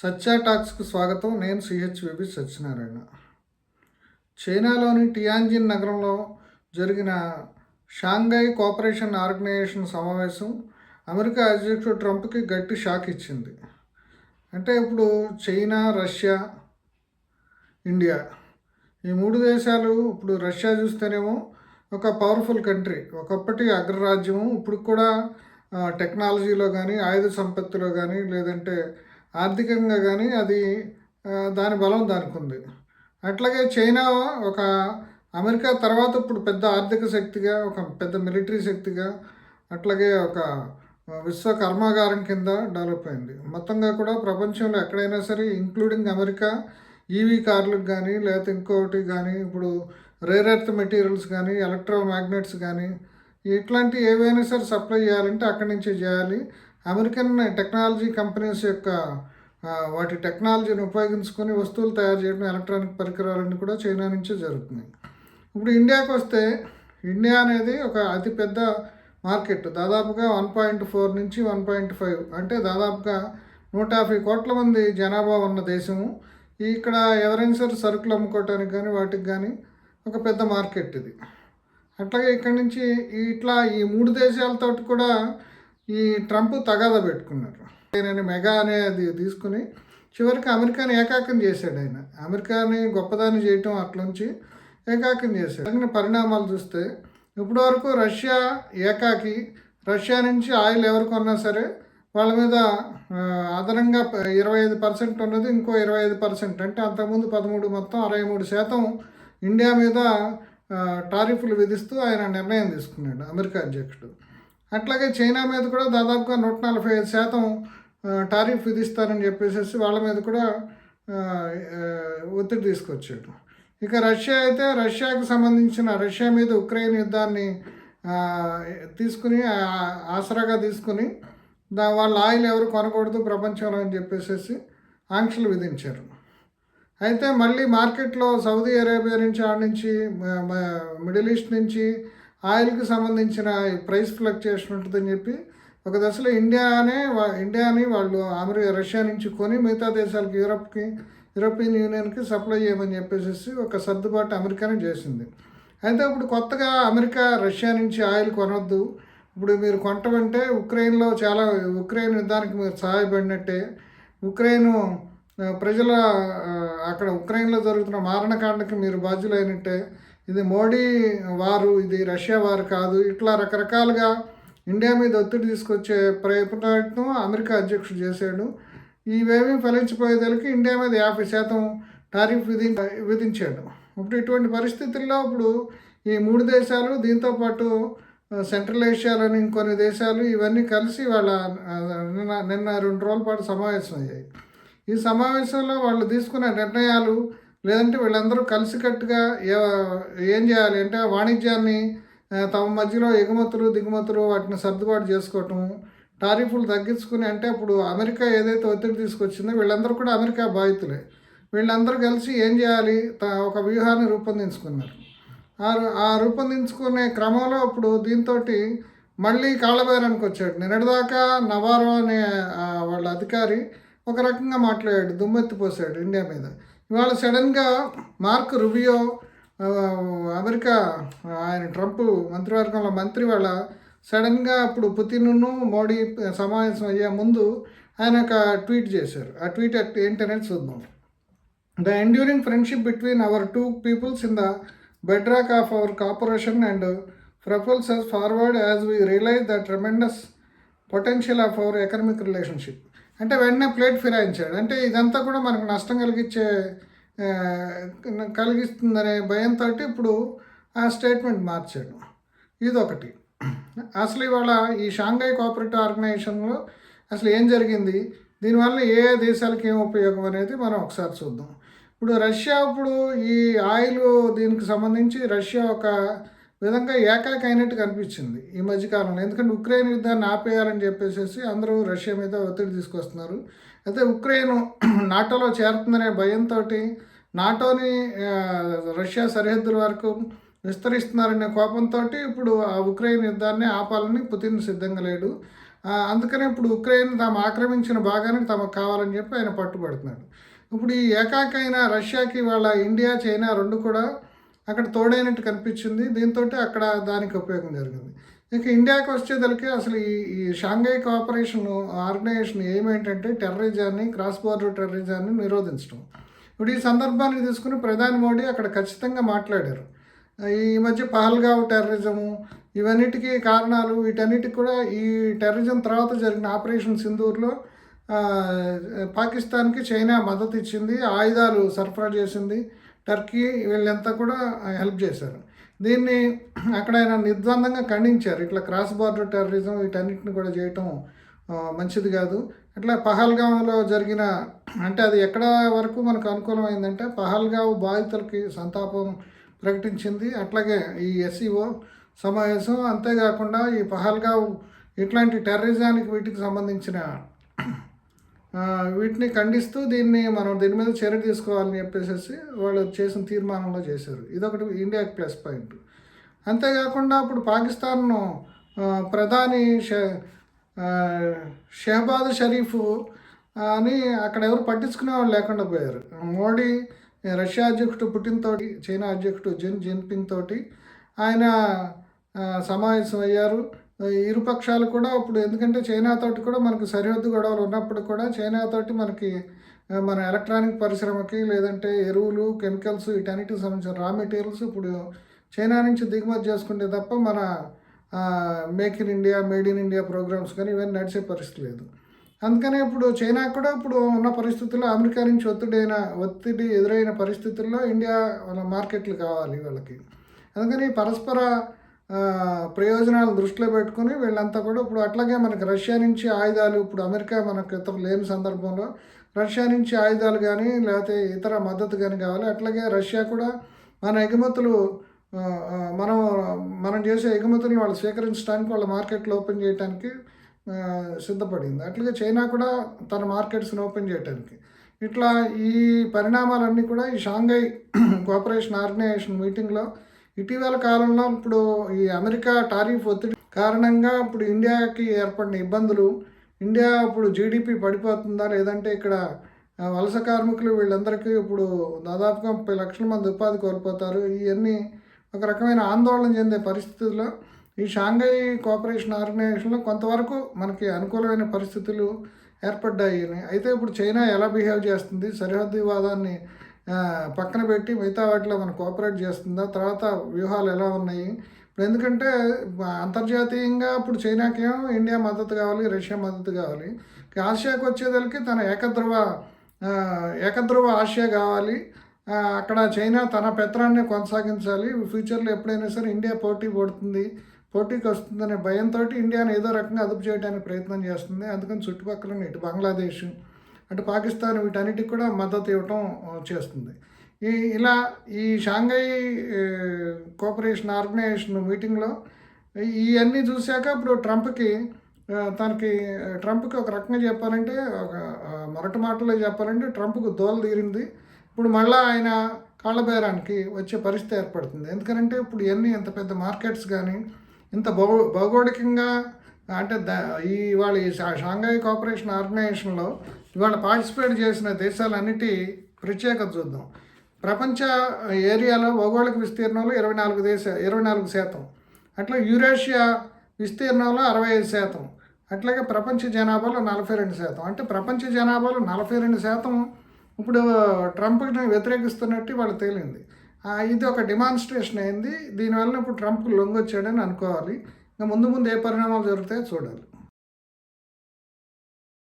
సత్య టాక్స్కు స్వాగతం. నేను సిహెచ్విబి సత్యనారాయణ. చైనాలోని టియాన్జిన్ నగరంలో జరిగిన షాంఘై కోఆపరేషన్ ఆర్గనైజేషన్ సమావేశం అమెరికా అధ్యక్షుడు ట్రంప్కి గట్టి షాక్ ఇచ్చింది. అంటే ఇప్పుడు చైనా, రష్యా, ఇండియా ఈ మూడు దేశాలు, ఇప్పుడు రష్యా చూస్తేనేమో ఒక పవర్ఫుల్ కంట్రీ, ఒకప్పటి అగ్రరాజ్యము, ఇప్పుడు కూడా టెక్నాలజీలో కానీ, ఆయుధ సంపత్తిలో కానీ, లేదంటే ఆర్థికంగా కానీ అది దాని బలం దానికి ఉంది. అట్లాగే చైనా ఒక అమెరికా తర్వాత ఇప్పుడు పెద్ద ఆర్థిక శక్తిగా, ఒక పెద్ద మిలిటరీ శక్తిగా, అట్లాగే ఒక విశ్వ కర్మాగారం కింద డెవలప్ అయింది. మొత్తంగా కూడా ప్రపంచంలో ఎక్కడైనా సరే, ఇంక్లూడింగ్ అమెరికా, ఈవీ కార్లకు కానీ, లేకపోతే ఇంకొకటి కానీ, ఇప్పుడు రేర్ ఎర్త్ మెటీరియల్స్ కానీ, ఎలక్ట్రో మ్యాగ్నెట్స్ కానీ, ఇట్లాంటి ఏవైనా సరే సప్లై చేయాలంటే అక్కడి నుంచే చేయాలి. అమెరికన్ టెక్నాలజీ కంపెనీస్ యొక్క వాటి టెక్నాలజీని ఉపయోగించుకొని వస్తువులు తయారు చేయడం, ఎలక్ట్రానిక్ పరికరాలన్నీ కూడా చైనా నుంచే జరుగుతున్నాయి. ఇప్పుడు ఇండియాకి వస్తే, ఇండియా అనేది ఒక అతిపెద్ద మార్కెట్. దాదాపుగా 1.4 నుంచి 1.5, అంటే దాదాపుగా 150 కోట్ల మంది జనాభా ఉన్న దేశము. ఇక్కడ ఎవరైనా సరే సరుకులు అమ్ముకోవటానికి కానీ, వాటికి కానీ ఒక పెద్ద మార్కెట్ ఇది. అట్లాగే ఇక్కడి నుంచి ఈ మూడు దేశాలతోటి కూడా ఈ ట్రంప్ తగాదా పెట్టుకున్నారు. ఆయన మెగా అనేది తీసుకుని చివరికి అమెరికాని ఏకాకం చేశాడు. ఆయన అమెరికాని గొప్పదాన్ని చేయటం అట్లుంచి ఏకాకం చేశాడు. జరిగిన పరిణామాలు చూస్తే ఇప్పటి వరకు రష్యా ఏకాకి, రష్యా నుంచి ఆయిల్ ఎవరు కొన్నా సరే వాళ్ళ మీద అదనంగా 25% ఉన్నది, ఇంకో 25%, అంటే అంతకుముందు 13, మొత్తం 63% ఇండియా మీద టారిఫ్లు విధిస్తూ ఆయన నిర్ణయం తీసుకున్నాడు అమెరికా అధ్యక్షుడు. అట్లాగే చైనా మీద కూడా దాదాపుగా 145% టారిఫ్ విధిస్తారని చెప్పేసి వాళ్ళ మీద కూడా ఒత్తిడి తీసుకొచ్చాడు. ఇక రష్యా అయితే, రష్యాకి సంబంధించిన రష్యా మీద ఉక్రెయిన్ యుద్ధాన్ని తీసుకుని ఆసరాగా తీసుకుని వాళ్ళ ఆయిల్ ఎవరు కొనకూడదు ప్రపంచంలో అని చెప్పేసి ఆంక్షలు విధించారు. అయితే మళ్ళీ మార్కెట్లో సౌదీ అరేబియా నుంచి, ఆడ నుంచి, మిడిల్ ఈస్ట్ నుంచి ఆయిల్కి సంబంధించిన ప్రైస్ ఫ్లక్చుయేషన్ ఉంటుందని చెప్పి ఒక దశలో ఇండియాని వాళ్ళు రష్యా నుంచి కొని మిగతా దేశాలకు, యూరోపియన్ యూనియన్కి సప్లై చేయమని చెప్పేసి ఒక సర్దుబాటు అమెరికానే చేసింది. అయితే ఇప్పుడు కొత్తగా అమెరికా రష్యా నుంచి ఆయిల్ కొనొద్దు, ఇప్పుడు మీరు కొంటమంటే ఉక్రెయిన్ యుద్ధానికి మీరు సహాయపడినట్టే, ఉక్రెయిన్ ప్రజల అక్కడ ఉక్రెయిన్లో జరుగుతున్న మారణకాండకి మీరు బాధ్యులైనట్టే, ఇది మోడీ వారు, ఇది రష్యా వారు కాదు, ఇట్లా రకరకాలుగా ఇండియా మీద ఒత్తిడి తీసుకొచ్చే ప్రయత్నం అమెరికా అధ్యక్షుడు చేశాడు. ఇవేమీ ఫలించిపోయేదానికి ఇండియా మీద 50% టారిఫ్ విధించాడు. ఇప్పుడు ఇటువంటి పరిస్థితుల్లో ఇప్పుడు ఈ మూడు దేశాలు, దీంతోపాటు సెంట్రల్ ఏషియాలోని ఇంకొన్ని దేశాలు, ఇవన్నీ కలిసి వాళ్ళ నిన్న 2 రోజుల పాటు సమావేశం అయ్యాయి. ఈ సమావేశంలో వాళ్ళు తీసుకున్న నిర్ణయాలు, లేదంటే వీళ్ళందరూ కలిసికట్టుగా ఏం చేయాలి అంటే వాణిజ్యాన్ని తమ మధ్యలో ఎగుమతులు, దిగుమతులు వాటిని సర్దుబాటు చేసుకోవటం, టారిఫ్లు తగ్గించుకుని, అంటే ఇప్పుడు అమెరికా ఏదైతే ఒత్తిడి తీసుకొచ్చిందో వీళ్ళందరూ కూడా అమెరికా బాధితులే. వీళ్ళందరూ కలిసి ఏం చేయాలి, ఒక వ్యూహాన్ని రూపొందించుకున్నారు. ఆ రూపొందించుకునే క్రమంలో ఇప్పుడు దీంతో మళ్ళీ కాళ్ళబేరానికి వచ్చాడు. నిన్నటిదాకా నవారో అనే వాళ్ళ అధికారి ఒక రకంగా మాట్లాడాడు, దుమ్మెత్తిపోసాడు ఇండియా మీద. ఇవాళ సడన్గా మార్క్ రుబియో, అమెరికా ఆయన ట్రంప్ మంత్రివర్గంలో మంత్రి, వాళ్ళ సడన్గా ఇప్పుడు పుతిన్ను మోడీ సమావేశం అయ్యే ముందు ఆయన ఒక ట్వీట్ చేశారు. ఆ ట్వీట్ ఏంటనేది చూద్దాం. The enduring friendship between our two peoples in the bedrock of our cooperation and propels us forward as we realise the tremendous potential of our economic relationship. అంటే వెంటనే ప్లేట్ ఫిరాయించాడు. అంటే ఇదంతా కూడా మనకు నష్టం కలిగిస్తుందనే భయంతో ఇప్పుడు ఆ స్టేట్మెంట్ మార్చాడు. ఇదొకటి. అసలు ఇవాళ ఈ షాంఘై కోఆపరేటివ్ ఆర్గనైజేషన్లో అసలు ఏం జరిగింది, దీనివల్ల ఏ దేశాలకు ఏం ఉపయోగం అనేది మనం ఒకసారి చూద్దాం. ఇప్పుడు రష్యా, ఇప్పుడు ఈ ఆయిల్ దీనికి సంబంధించి రష్యా ఒక విధంగా ఏకాకి అయినట్టు కనిపించింది ఈ మధ్యకాలంలో. ఎందుకంటే ఉక్రెయిన్ యుద్ధాన్ని ఆపేయాలని చెప్పేసి అందరూ రష్యా మీద ఒత్తిడి తీసుకొస్తున్నారు. అయితే ఉక్రెయిన్ నాటోలో చేరుతుందనే భయంతో నాటోని రష్యా సరిహద్దుల వరకు విస్తరిస్తున్నారనే కోపంతో ఇప్పుడు ఆ ఉక్రెయిన్ యుద్ధాన్ని ఆపాలని పుతిన్ సిద్ధంగా లేడు. అందుకనే ఇప్పుడు ఉక్రెయిన్ తాము ఆక్రమించిన భాగానికి తమకు కావాలని చెప్పి ఆయన పట్టుబడుతున్నాడు. ఇప్పుడు ఈ ఏకాకైన రష్యాకి వాళ్ళ ఇండియా, చైనా 2 కూడా అక్కడ తోడైనట్టు కనిపించింది. దీంతో అక్కడ దానికి ఉపయోగం జరిగింది. ఇక ఇండియాకి వచ్చేదలికి అసలు ఈ షాంఘై కోఆపరేషన్ ఆర్గనైజేషన్ ఏమేంటంటే టెర్రరిజాన్ని, క్రాస్ బోర్డర్ టెర్రరిజాన్ని నిరోధించడం. ఇప్పుడు ఈ సందర్భాన్ని తీసుకుని ప్రధాని మోడీ అక్కడ ఖచ్చితంగా మాట్లాడారు. ఈ మధ్య పహల్గావ్ టెర్రరిజము ఇవన్నిటికీ కారణాలు, వీటన్నిటికి కూడా ఈ టెర్రరిజం తర్వాత జరిగిన ఆపరేషన్ సింధూర్లో పాకిస్తాన్కి చైనా మద్దతు ఇచ్చింది, ఆయుధాలు సరఫరా చేసింది, టర్కీ వీళ్ళంతా కూడా హెల్ప్ చేశారు. దీన్ని అక్కడ ఆయన నిర్ద్వందంగా ఖండించారు. ఇట్లా క్రాస్ బార్డర్ టెర్రరిజం వీటన్నిటిని కూడా చేయటం మంచిది కాదు. అట్లా పహల్గావ్లో జరిగిన అంటే అది ఎక్కడ వరకు మనకు అనుకూలమైందంటే పహల్గావ్ బాధితులకి సంతాపం ప్రకటించింది. అట్లాగే ఈ ఎస్సీఓ సమావేశం, అంతేకాకుండా ఈ పహల్గావ్ ఇట్లాంటి టెర్రరిజానికి వీటికి సంబంధించిన వీటిని ఖండిస్తూ దీని మీద చర్య తీసుకోవాలని చెప్పేసి వాళ్ళు చేసిన తీర్మానంలో చేశారు. ఇదొకటి ఇండియాకి ప్లస్ పాయింట్. అంతేకాకుండా ఇప్పుడు పాకిస్తాన్ను ప్రధాని షెహబాజ్ షరీఫ్ అని అక్కడ ఎవరు పట్టించుకునే వాళ్ళు లేకుండా పోయారు. మోడీ రష్యా అధ్యక్షుడు పుటిన్ తోటి, చైనా అధ్యక్షుడు జిన్పింగ్ తోటి ఆయన సమావేశం అయ్యారు. ఇరుపక్షాలు కూడా ఇప్పుడు ఎందుకంటే చైనాతోటి కూడా మనకు సరిహద్దు గొడవలు ఉన్నప్పుడు కూడా చైనాతోటి మనకి మన ఎలక్ట్రానిక్ పరిశ్రమకి లేదంటే ఎరువులు, కెమికల్స్ వీటన్నిటికి సంబంధించిన రా మెటీరియల్స్ ఇప్పుడు చైనా నుంచి దిగుమతి చేసుకుంటే తప్ప మన make in India, made in India programmes కానీ ఇవన్నీ నడిచే పరిస్థితి లేదు. అందుకనే ఇప్పుడు చైనా కూడా ఇప్పుడు ఉన్న పరిస్థితుల్లో అమెరికా నుంచి ఒత్తిడి ఎదురైన పరిస్థితుల్లో ఇండియా వాళ్ళ మార్కెట్లు కావాలి వాళ్ళకి. అందుకని పరస్పర ప్రయోజనాలను దృష్టిలో పెట్టుకుని వీళ్ళంతా కూడా ఇప్పుడు అట్లాగే మనకి రష్యా నుంచి ఆయుధాలు, ఇప్పుడు అమెరికా మనకు ఇతర లేని సందర్భంలో రష్యా నుంచి ఆయుధాలు కానీ లేకపోతే ఇతర మద్దతు కానీ కావాలి. అట్లాగే రష్యా కూడా మన ఎగుమతులు మనం చేసే ఎగుమతులను వాళ్ళు స్వీకరించడానికి వాళ్ళ మార్కెట్లు ఓపెన్ చేయడానికి సిద్ధపడింది. అట్లాగే చైనా కూడా తన మార్కెట్స్ని ఓపెన్ చేయడానికి. ఇట్లా ఈ పరిణామాలన్నీ కూడా ఈ షాంఘై కోఆపరేషన్ ఆర్గనైజేషన్ మీటింగ్లో ఇటీవల కాలంలో ఇప్పుడు ఈ అమెరికా టారిఫ్ ఒత్తిడి కారణంగా ఇప్పుడు ఇండియాకి ఏర్పడిన ఇబ్బందులు, ఇండియా ఇప్పుడు జీడిపి పడిపోతుందా లేదంటే ఇక్కడ వలస కార్మికులు వీళ్ళందరికీ ఇప్పుడు దాదాపుగా 30 లక్షల మంది ఉపాధి కోల్పోతారు, ఇవన్నీ ఒక రకమైన ఆందోళన చెందే పరిస్థితుల్లో ఈ షాంఘై కోఆపరేషన్ ఆర్గనైజేషన్లో కొంతవరకు మనకి అనుకూలమైన పరిస్థితులు ఏర్పడ్డాయి. అయితే ఇప్పుడు చైనా ఎలా బిహేవ్ చేస్తుంది, సరిహద్దు వివాదాన్ని పక్కన పెట్టి మిగతా వాటిలో మనం కోఆపరేట్ చేస్తుందా, తర్వాత వ్యూహాలు ఎలా ఉన్నాయి. ఇప్పుడు ఎందుకంటే అంతర్జాతీయంగా ఇప్పుడు చైనాకేమో ఇండియా మద్దతు కావాలి, రష్యా మద్దతు కావాలి. ఆసియాకి వచ్చేదానికి తన ఏకధ్రువ ఆసియా కావాలి. అక్కడ చైనా తన పెత్తనాన్ని కొనసాగించాలి. ఫ్యూచర్లో ఎప్పుడైనా సరే ఇండియా పోటీకి వస్తుందనే భయంతో ఇండియాను ఏదో రకంగా అదుపు చేయడానికి ప్రయత్నం చేస్తుంది. అందుకని చుట్టుపక్కల ఇటు బంగ్లాదేశ్, అటు పాకిస్తాన్ వీటన్నిటికి కూడా మద్దతు ఇవ్వటం చేస్తుంది. ఇలా ఈ షాంఘై కోఆపరేషన్ ఆర్గనైజేషన్ మీటింగ్లో ఇవన్నీ చూశాక ఇప్పుడు ట్రంప్కి ఒక రకంగా చెప్పాలంటే ఒక మొరటి మాటలో చెప్పాలంటే ట్రంప్కు దోల తీరింది. ఇప్పుడు మళ్ళీ ఆయన కాళ్ళబేరానికి వచ్చే పరిస్థితి ఏర్పడుతుంది. ఎందుకంటే ఇప్పుడు ఇవన్నీ ఇంత పెద్ద మార్కెట్స్ కానీ ఇంత భౌగోళికంగా అంటే ఇవాళ ఈ షాంఘై కోఆపరేషన్ ఆర్గనైజేషన్లో ఇవాళ పార్టిసిపేట్ చేసిన దేశాలన్నిటి ప్రత్యేకత చూద్దాం. ప్రపంచ ఏరియాలో భౌగోళిక విస్తీర్ణంలో 24%, అట్లా యూరేషియా విస్తీర్ణంలో 65%, అట్లాగే ప్రపంచ జనాభాలో 42%. అంటే ప్రపంచ జనాభాలో 42% ఇప్పుడు ట్రంప్ని వ్యతిరేకిస్తున్నట్టు వాళ్ళు తేలింది. ఇది ఒక డిమాన్స్ట్రేషన్ అయింది. దీనివల్ల ఇప్పుడు ట్రంప్ లొంగొచ్చాడని అనుకోవాలి. ఇంకా ముందు ఏ పరిణామాలు జరుగుతాయో చూడాలి.